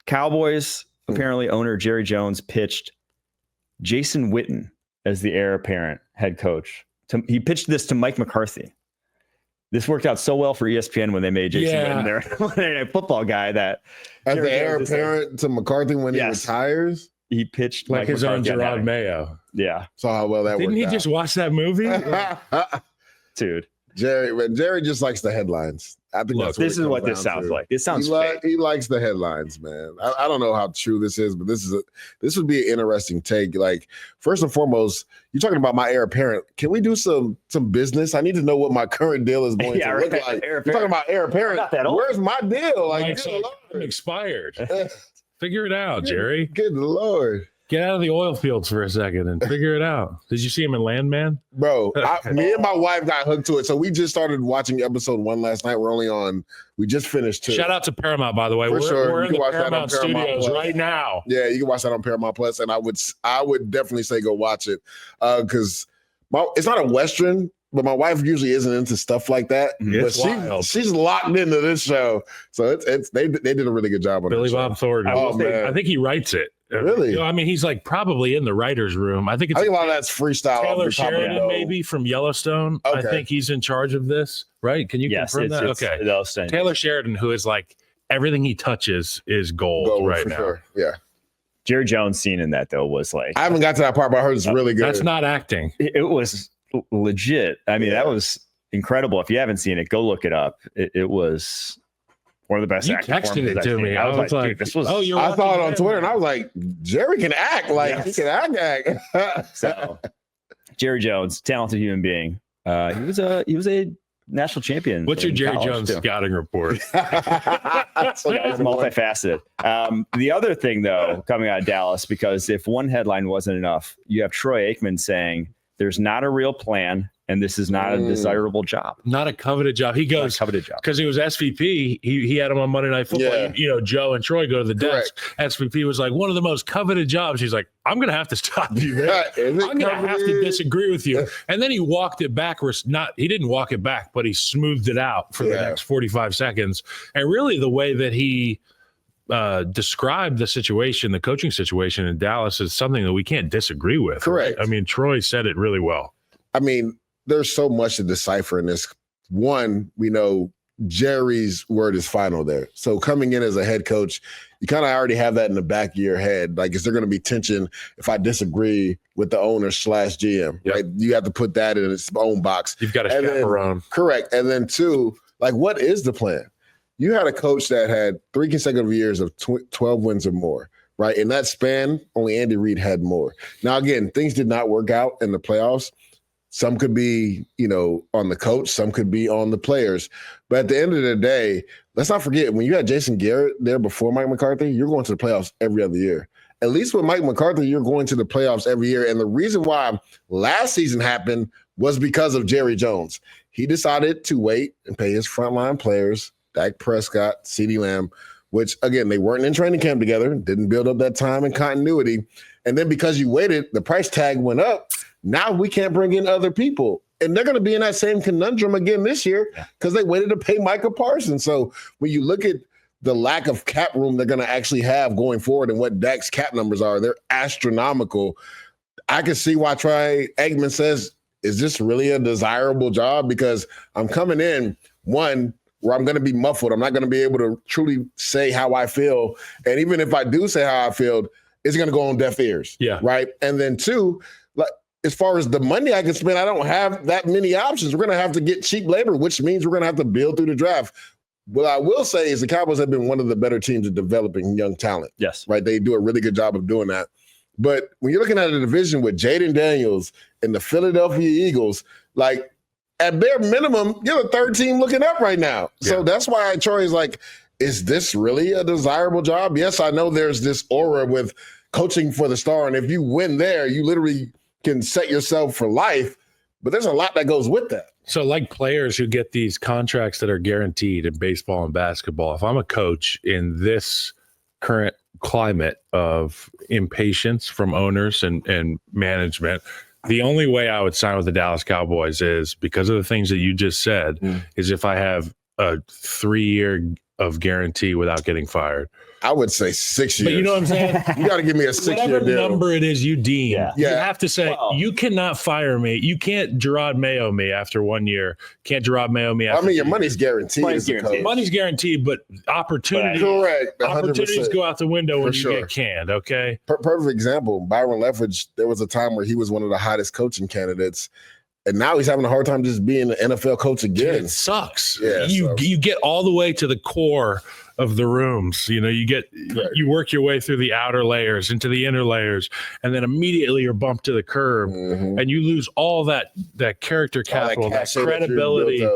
Cowboys, apparently owner Jerry Jones pitched Jason Witten as the heir apparent head coach. He pitched this to Mike McCarthy. This worked out so well for ESPN when they made Jason Witten their Monday Night Football guy that as the heir apparent to McCarthy when he retires. He pitched like his own Gerard Mayo. Yeah. Saw how well that worked out. Didn't he just watch that movie? Dude. Jerry just likes the headlines. I think this is what this sounds like. It sounds he likes the headlines, man. I don't know how true this is, but this would be an interesting take. Like, first and foremost, you're talking about my heir apparent. Can we do some business? I need to know what my current deal is going to look like. You're talking about heir apparent. Where's my deal? Like, I'm expired. Figure it out, Jerry. Good Lord. Get out of the oil fields for a second and figure it out. Did you see him in Landman? Bro, me and my wife got hooked to it. So we just started watching episode 1 last night. We just finished 2. Shout out to Paramount, by the way. We're in the Paramount Studios right now. Yeah, you can watch that on Paramount Plus. And I would definitely say go watch it. Because it's not a Western, but my wife usually isn't into stuff like that. But she's locked into this show. So they did a really good job on it. Billy Bob Thornton. I think he writes it. Really? I mean, he's like probably in the writer's room. I think a lot of that's freestyle. Taylor Sheridan, maybe from Yellowstone. Okay. I think he's in charge of this, right? Can you confirm that? Okay. Yellowstone. Taylor Sheridan, who is like everything he touches is gold right now. Sure. Yeah. Jerry Jones' scene in that though was like I haven't got to that part, but I heard it's really good. That's not acting. It was legit. I mean, that was incredible. If you haven't seen it, go look it up. It was one of the best. You texted it to me. I was like, dude, this was. I saw it on Twitter, and I was like, Jerry can act. Like he can act. So, Jerry Jones, talented human being. He was a national champion. What's your Jerry Jones scouting report? So he's multifaceted. The other thing, though, coming out of Dallas, because if one headline wasn't enough, you have Troy Aikman saying there's not a real plan. And this is not a desirable job. Not a coveted job. He goes, coveted job. Because he was SVP. He had him on Monday Night Football. Yeah. You know, Joe and Troy go to the desk. SVP was like, one of the most coveted jobs. He's like, I'm going to have to stop you there. I'm going to have to disagree with you. And then he walked it backwards. He didn't walk it back, but he smoothed it out for the next 45 seconds. And really the way that he described the situation, the coaching situation in Dallas is something that we can't disagree with. Correct. Right? I mean, Troy said it really well. I mean, there's so much to decipher in this. One, we know Jerry's word is final there. So coming in as a head coach, you kind of already have that in the back of your head. Like, is there going to be tension if I disagree with the owner / GM? Yep. Right? You have to put that in its own box. You've got to chaperone. Correct. And then 2, like, what is the plan? You had a coach that had 3 consecutive years of 12 wins or more. Right. In that span, only Andy Reid had more. Now, again, things did not work out in the playoffs. Some could be, on the coach. Some could be on the players. But at the end of the day, let's not forget, when you had Jason Garrett there before Mike McCarthy, you're going to the playoffs every other year. At least with Mike McCarthy, you're going to the playoffs every year. And the reason why last season happened was because of Jerry Jones. He decided to wait and pay his frontline players, Dak Prescott, CeeDee Lamb, which, again, they weren't in training camp together, didn't build up that time and continuity. And then because you waited, the price tag went up. Now we can't bring in other people. And they're going to be in that same conundrum again this year because they waited to pay Micah Parsons. So when you look at the lack of cap room they're going to actually have going forward and what Dak's cap numbers are, they're astronomical. I can see why Troy Aikman says, is this really a desirable job? Because I'm coming in, one, where I'm going to be muffled. I'm not going to be able to truly say how I feel. And even if I do say how I feel, it's going to go on deaf ears. Yeah. Right. And then 2, like, as far as the money I can spend, I don't have that many options. We're going to have to get cheap labor, which means we're going to have to build through the draft. What I will say is the Cowboys have been one of the better teams at developing young talent. Yes. Right. They do a really good job of doing that. But when you're looking at a division with Jaden Daniels and the Philadelphia Eagles, like, at bare minimum, you're the 3rd team looking up right now. Yeah. So that's why Troy's like, is this really a desirable job? Yes, I know there's this aura with coaching for the star. And if you win there, you literally can set yourself for life. But there's a lot that goes with that. So like players who get these contracts that are guaranteed in baseball and basketball, if I'm a coach in this current climate of impatience from owners and management, the only way I would sign with the Dallas Cowboys is because of the things that you just said, is if I have a 3-year of guarantee without getting fired. I would say 6 years. But you know what I'm saying? You got to give me a 6-year Whatever deal. number it is you deem, you Yeah. have to say, you cannot fire me. You can't Gerard Mayo me after 1 year. Can't Gerard Mayo me after your money's guaranteed. Money's guaranteed, but opportunities, correct. 100%. Opportunities go out the window when you get canned, okay? Perfect example, Byron Leftwich, there was a time where he was one of the hottest coaching candidates, and now he's having a hard time just being an NFL coach again. It sucks. Yeah, you get all the way to the core of the rooms. You know, you work your way through the outer layers into the inner layers, and then immediately you're bumped to the curb, and you lose all that character capital, that credibility.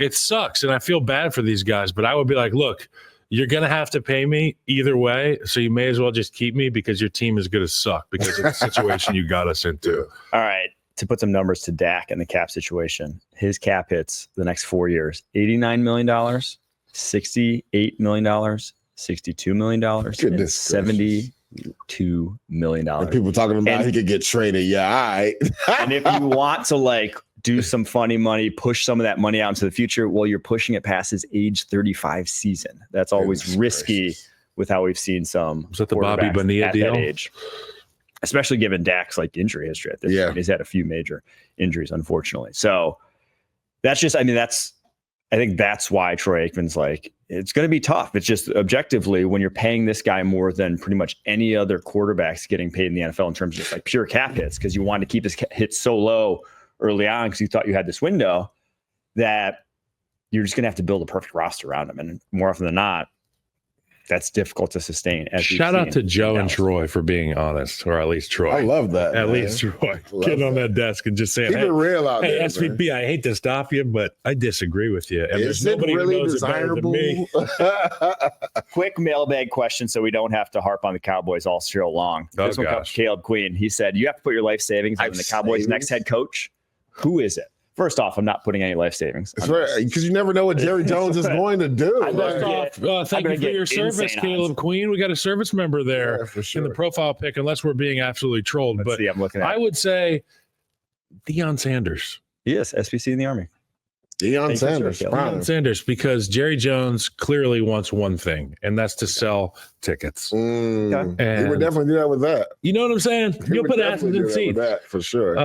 It sucks, and I feel bad for these guys. But I would be like, look, you're going to have to pay me either way, so you may as well just keep me because your team is going to suck because of the situation you got us into. All right. To put some numbers to Dak and the cap situation, his cap hits the next 4 years: $89 million, $68 million, $62 million, and $72 million. And people talking about he could get traded. Yeah, all right. And if you want to do some funny money, push some of that money out into the future, well, you're pushing it past his age 35 season. That's always risky with how we've seen some. Was that the Bobby Bonilla deal? That age. Especially given Dak's injury history at this point. He's had a few major injuries, unfortunately. So I think that's why Troy Aikman's it's going to be tough. It's just objectively, when you're paying this guy more than pretty much any other quarterbacks getting paid in the NFL in terms of just pure cap hits, because you wanted to keep his hits so low early on because you thought you had this window, that you're just going to have to build a perfect roster around him. And more often than not, that's difficult to sustain. Shout out to Joe and Troy for being honest, or at least Troy. I love that. At least Troy. Getting on that desk and just saying, keep it real out there. Hey, SVP, man. I hate to stop you, but I disagree with you. And Is there's nobody really who knows desirable? It better than me. Quick mailbag question so we don't have to harp on the Cowboys all show long. This one comes from Caleb Queen. He said, you have to put your life savings on the Cowboys' next head coach. Who is it? First off, I'm not putting any life savings. That's right, because you never know what Jerry Jones is going to do. Thank you for your service, Caleb Queen. We got a service member there in the profile pic, unless we're being absolutely trolled. Let's see, I'm looking at I would say Deion Sanders. Yes, SBC in the Army. Deion Sanders, because Jerry Jones clearly wants one thing, and that's to sell tickets. And he would definitely do that with that. You know what I'm saying? You'll put asses in seats. That for sure.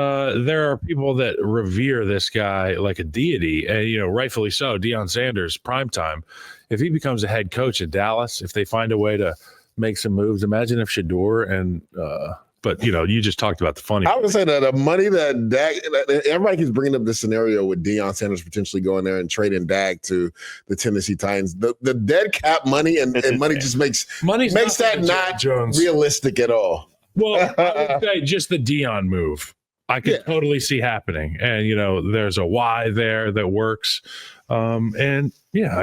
There are people that revere this guy like a deity, and rightfully so. Deion Sanders, primetime. If he becomes a head coach in Dallas, if they find a way to make some moves, imagine if Shador and but you just talked about the funny. I would say that the money that Dak, everybody keeps bringing up this scenario with Deion Sanders potentially going there and trading Dak to the Tennessee Titans. The dead cap money and money just makes that not realistic at all. Well, I would say just the Deion move, I could totally see happening, and there's a why there that works. I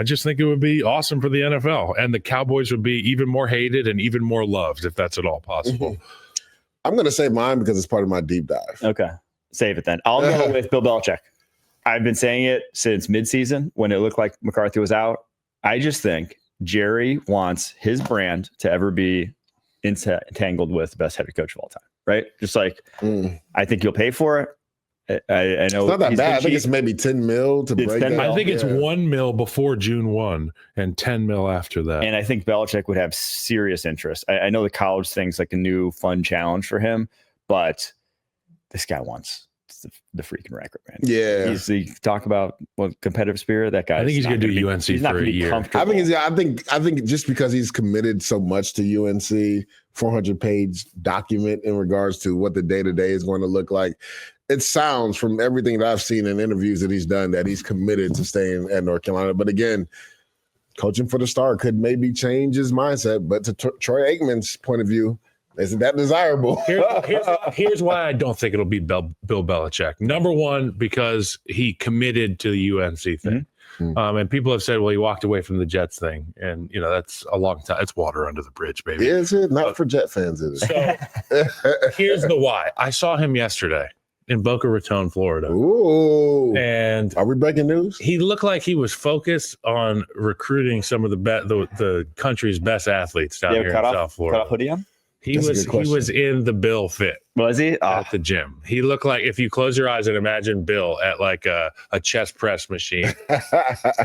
just think it would be awesome for the NFL, and the Cowboys would be even more hated and even more loved if that's at all possible. I'm going to say mine because it's part of my deep dive. Okay. Save it then. I'll go with Bill Belichick. I've been saying it since midseason when it looked like McCarthy was out. I just think Jerry wants his brand to ever be entangled with the best head coach of all time, right? Just I think you'll pay for it. I know it's not that bad. I think it's maybe 10 mil to break that. I think it's 1 mil before June 1 and 10 mil after that. And I think Belichick would have serious interest. I know the college thing's like a new fun challenge for him, but this guy wants the freaking record, man. Yeah. Talk about competitive spirit. That guy. I think he's going to do UNC for a year. I think just because he's committed so much to UNC, 400-page document in regards to what the day-to-day is going to look like. It sounds from everything that I've seen in interviews that he's done that he's committed to staying at North Carolina. But again, coaching for the star could maybe change his mindset. But to Troy Aikman's point of view, isn't that desirable? Here's why I don't think it'll be Bill Belichick. Number one, because he committed to the UNC thing. Mm-hmm. And people have said, well, he walked away from the Jets thing. And, that's a long time. It's water under the bridge, baby. Is it? Not for Jet fans, is it? So here's the why. I saw him yesterday in Boca Raton, Florida. Ooh. And are we breaking news? He looked like he was focused on recruiting some of the country's best athletes down here in South Florida. Cut off hoodie on? He was in the Bill fit. Was he? At the gym. He looked like, if you close your eyes and imagine Bill at like a chest press machine,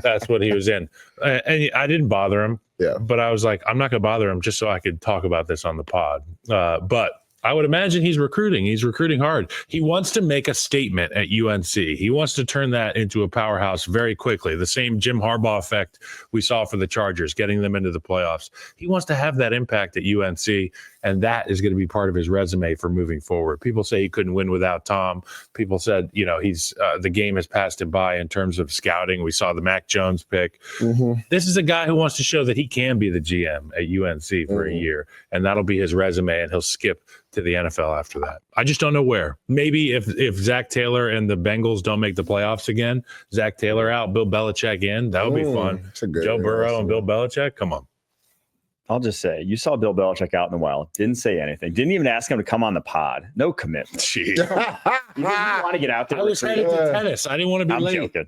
that's what he was in. And I didn't bother him. Yeah. But I was like, I'm not going to bother him just so I could talk about this on the pod. But I would imagine he's recruiting. He's recruiting hard. He wants to make a statement at UNC. He wants to turn that into a powerhouse very quickly. The same Jim Harbaugh effect we saw for the Chargers, getting them into the playoffs. He wants to have that impact at UNC, and that is going to be part of his resume for moving forward. People say he couldn't win without Tom. People said, he's the game has passed him by in terms of scouting. We saw the Mac Jones pick. Mm-hmm. This is a guy who wants to show that he can be the GM at UNC for a year, and that'll be his resume, and he'll skip to the NFL after that. I just don't know where. Maybe if Zach Taylor and the Bengals don't make the playoffs again, Zach Taylor out, Bill Belichick in, that would be fun. Joe Burrow and Bill Belichick, come on. I'll just say, you saw Bill Belichick out in the wild. Didn't say anything. Didn't even ask him to come on the pod. No commitment. Jeez. You didn't want to get out there. I was headed to tennis. I didn't want to be late. Joking.